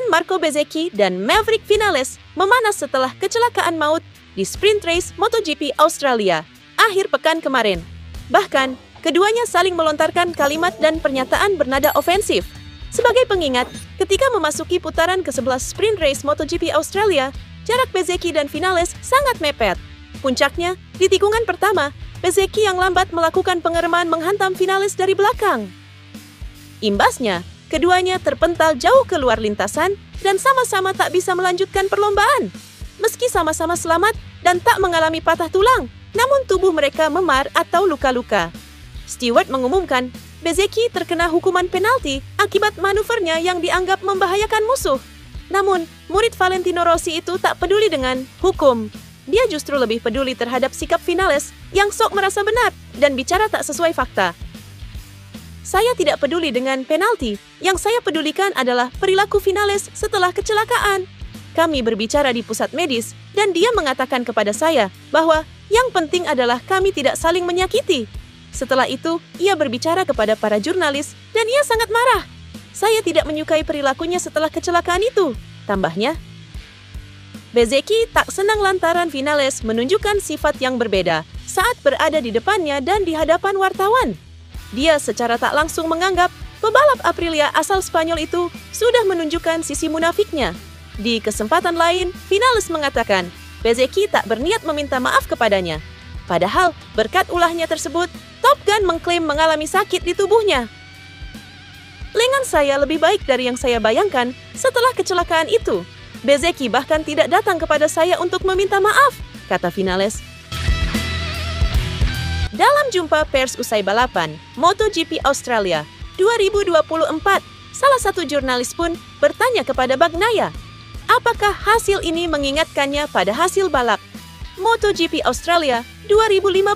Marco Bezzecchi dan Maverick Vinales memanas setelah kecelakaan maut di sprint race MotoGP Australia akhir pekan kemarin. Bahkan, keduanya saling melontarkan kalimat dan pernyataan bernada ofensif. Sebagai pengingat, ketika memasuki putaran ke-11 sprint race MotoGP Australia, jarak Bezzecchi dan Vinales sangat mepet. Puncaknya, di tikungan pertama, Bezzecchi yang lambat melakukan pengereman menghantam Vinales dari belakang. Imbasnya, keduanya terpental jauh keluar lintasan dan sama-sama tak bisa melanjutkan perlombaan. Meski sama-sama selamat dan tak mengalami patah tulang, namun tubuh mereka memar atau luka-luka. Stewart mengumumkan, Bezzecchi terkena hukuman penalti akibat manuvernya yang dianggap membahayakan musuh. Namun, murid Valentino Rossi itu tak peduli dengan hukum. Dia justru lebih peduli terhadap sikap Vinales yang sok merasa benar dan bicara tak sesuai fakta. Saya tidak peduli dengan penalti, yang saya pedulikan adalah perilaku Vinales setelah kecelakaan. Kami berbicara di pusat medis, dan dia mengatakan kepada saya bahwa yang penting adalah kami tidak saling menyakiti. Setelah itu, ia berbicara kepada para jurnalis, dan ia sangat marah. Saya tidak menyukai perilakunya setelah kecelakaan itu, tambahnya. Bezzecchi tak senang lantaran Vinales menunjukkan sifat yang berbeda saat berada di depannya dan di hadapan wartawan. Dia secara tak langsung menganggap pebalap Aprilia asal Spanyol itu sudah menunjukkan sisi munafiknya. Di kesempatan lain, Vinales mengatakan Bezzecchi tak berniat meminta maaf kepadanya. Padahal, berkat ulahnya tersebut, Top Gun mengklaim mengalami sakit di tubuhnya. Lengan saya lebih baik dari yang saya bayangkan setelah kecelakaan itu. Bezzecchi bahkan tidak datang kepada saya untuk meminta maaf, kata Vinales. Dalam jumpa pers usai balapan MotoGP Australia 2024, salah satu jurnalis pun bertanya kepada Bagnaia, apakah hasil ini mengingatkannya pada hasil balap MotoGP Australia 2015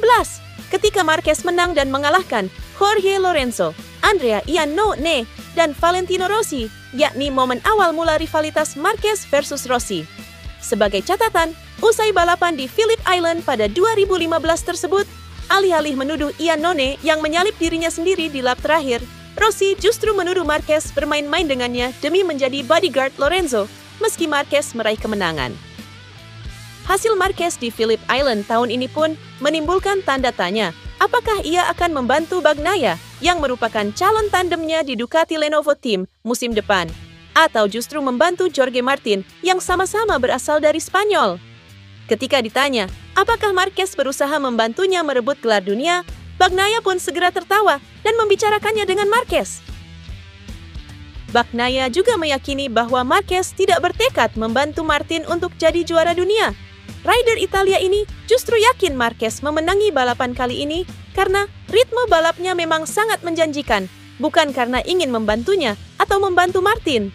ketika Marquez menang dan mengalahkan Jorge Lorenzo, Andrea Iannone, dan Valentino Rossi, yakni momen awal mula rivalitas Marquez versus Rossi. Sebagai catatan, usai balapan di Phillip Island pada 2015 tersebut, alih-alih menuduh Iannone yang menyalip dirinya sendiri di lap terakhir, Rossi justru menuduh Marquez bermain-main dengannya demi menjadi bodyguard Lorenzo, meski Marquez meraih kemenangan. Hasil Marquez di Phillip Island tahun ini pun menimbulkan tanda tanya, apakah ia akan membantu Bagnaia yang merupakan calon tandemnya di Ducati Lenovo Team musim depan, atau justru membantu Jorge Martin yang sama-sama berasal dari Spanyol. Ketika ditanya, apakah Marquez berusaha membantunya merebut gelar dunia, Bagnaia pun segera tertawa dan membicarakannya dengan Marquez. Bagnaia juga meyakini bahwa Marquez tidak bertekad membantu Martin untuk jadi juara dunia. Rider Italia ini justru yakin Marquez memenangi balapan kali ini karena ritme balapnya memang sangat menjanjikan, bukan karena ingin membantunya atau membantu Martin.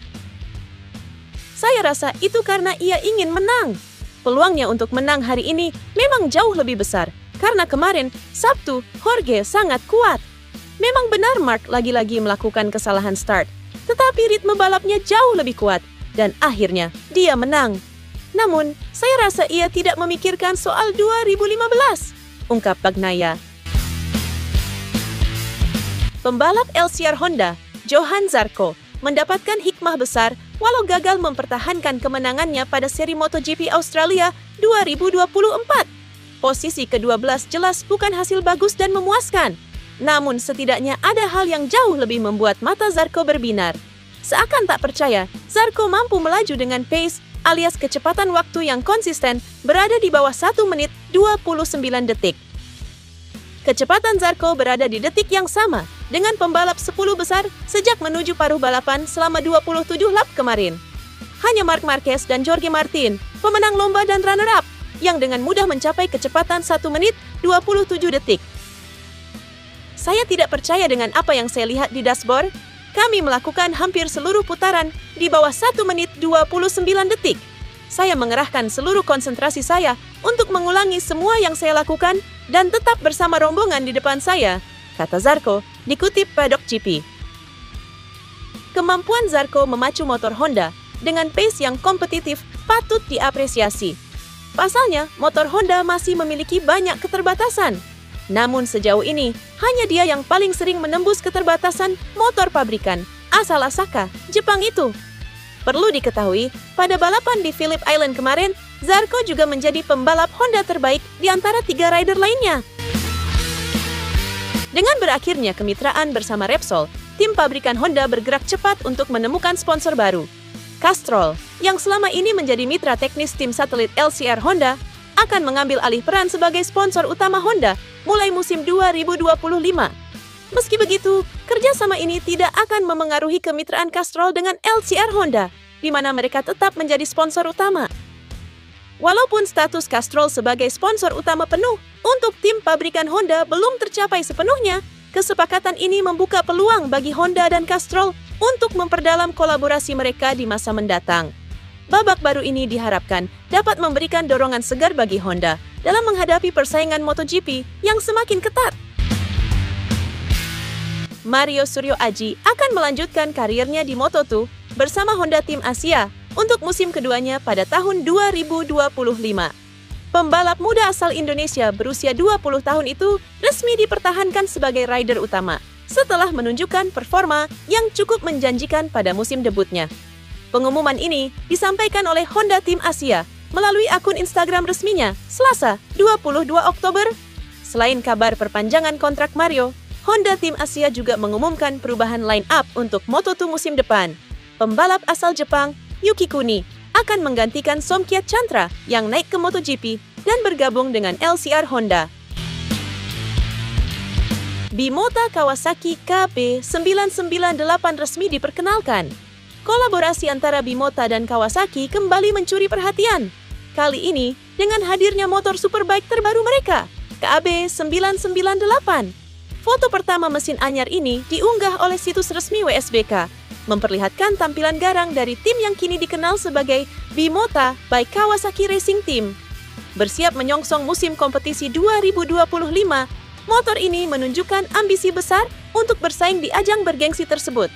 Saya rasa itu karena ia ingin menang. Peluangnya untuk menang hari ini memang jauh lebih besar, karena kemarin, Sabtu, Jorge sangat kuat. Memang benar Mark lagi-lagi melakukan kesalahan start, tetapi ritme balapnya jauh lebih kuat, dan akhirnya dia menang. Namun, saya rasa ia tidak memikirkan soal 2015, ungkap Bagnaia. Pembalap LCR Honda, Johann Zarco, mendapatkan hikmah besar walau gagal mempertahankan kemenangannya pada seri MotoGP Australia 2024. Posisi ke-12 jelas bukan hasil bagus dan memuaskan. Namun setidaknya ada hal yang jauh lebih membuat mata Zarco berbinar. Seakan tak percaya, Zarco mampu melaju dengan pace alias kecepatan waktu yang konsisten berada di bawah 1 menit 29 detik. Kecepatan Zarco berada di detik yang sama dengan pembalap 10 besar sejak menuju paruh balapan selama 27 lap kemarin. Hanya Marc Marquez dan Jorge Martin, pemenang lomba dan runner-up, yang dengan mudah mencapai kecepatan 1 menit 27 detik. Saya tidak percaya dengan apa yang saya lihat di dashboard. Kami melakukan hampir seluruh putaran di bawah 1 menit 29 detik. Saya mengerahkan seluruh konsentrasi saya untuk mengulangi semua yang saya lakukan dan tetap bersama rombongan di depan saya, kata Zarco, dikutip Paddock GP. Kemampuan Zarco memacu motor Honda dengan pace yang kompetitif patut diapresiasi. Pasalnya, motor Honda masih memiliki banyak keterbatasan. Namun sejauh ini, hanya dia yang paling sering menembus keterbatasan motor pabrikan asal Asaka, Jepang itu. Perlu diketahui, pada balapan di Phillip Island kemarin, Zarco juga menjadi pembalap Honda terbaik di antara 3 rider lainnya. Dengan berakhirnya kemitraan bersama Repsol, tim pabrikan Honda bergerak cepat untuk menemukan sponsor baru. Castrol, yang selama ini menjadi mitra teknis tim satelit LCR Honda, akan mengambil alih peran sebagai sponsor utama Honda mulai musim 2025. Meski begitu, kerjasama ini tidak akan memengaruhi kemitraan Castrol dengan LCR Honda, di mana mereka tetap menjadi sponsor utama. Walaupun status Castrol sebagai sponsor utama penuh untuk tim pabrikan Honda belum tercapai sepenuhnya, kesepakatan ini membuka peluang bagi Honda dan Castrol untuk memperdalam kolaborasi mereka di masa mendatang. Babak baru ini diharapkan dapat memberikan dorongan segar bagi Honda dalam menghadapi persaingan MotoGP yang semakin ketat. Mario Suryo Aji akan melanjutkan karirnya di Moto2 bersama Honda Tim Asia untuk musim keduanya pada tahun 2025. Pembalap muda asal Indonesia berusia 20 tahun itu resmi dipertahankan sebagai rider utama setelah menunjukkan performa yang cukup menjanjikan pada musim debutnya. Pengumuman ini disampaikan oleh Honda Tim Asia melalui akun Instagram resminya Selasa, 22 Oktober. Selain kabar perpanjangan kontrak Mario, Honda Tim Asia juga mengumumkan perubahan line-up untuk Moto2 musim depan. Pembalap asal Jepang, Yuki Kuni, akan menggantikan Somkiat Chantra yang naik ke MotoGP dan bergabung dengan LCR Honda. Bimota Kawasaki KB998 resmi diperkenalkan. Kolaborasi antara Bimota dan Kawasaki kembali mencuri perhatian. Kali ini dengan hadirnya motor superbike terbaru mereka, KB998. Foto pertama mesin anyar ini diunggah oleh situs resmi WSBK, memperlihatkan tampilan garang dari tim yang kini dikenal sebagai Bimota by Kawasaki Racing Team. Bersiap menyongsong musim kompetisi 2025, motor ini menunjukkan ambisi besar untuk bersaing di ajang bergengsi tersebut.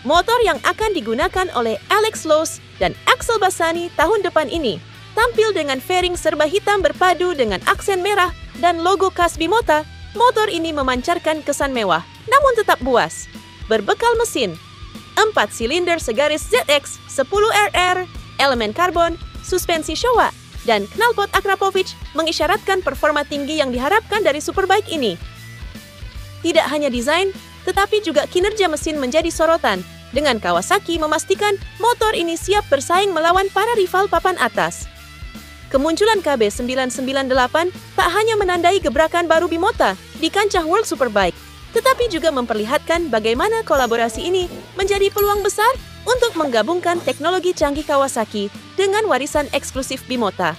Motor yang akan digunakan oleh Alex Lowes dan Axel Bassani tahun depan ini tampil dengan fairing serba hitam berpadu dengan aksen merah dan logo khas Bimota. Motor ini memancarkan kesan mewah, namun tetap buas. Berbekal mesin 4 silinder segaris ZX 10RR, elemen karbon, suspensi Showa, dan knalpot Akrapovic mengisyaratkan performa tinggi yang diharapkan dari superbike ini. Tidak hanya desain, tetapi juga kinerja mesin menjadi sorotan, dengan Kawasaki memastikan motor ini siap bersaing melawan para rival papan atas. Kemunculan KB998 tak hanya menandai gebrakan baru Bimota di kancah World Superbike, tetapi juga memperlihatkan bagaimana kolaborasi ini menjadi peluang besar untuk menggabungkan teknologi canggih Kawasaki dengan warisan eksklusif Bimota.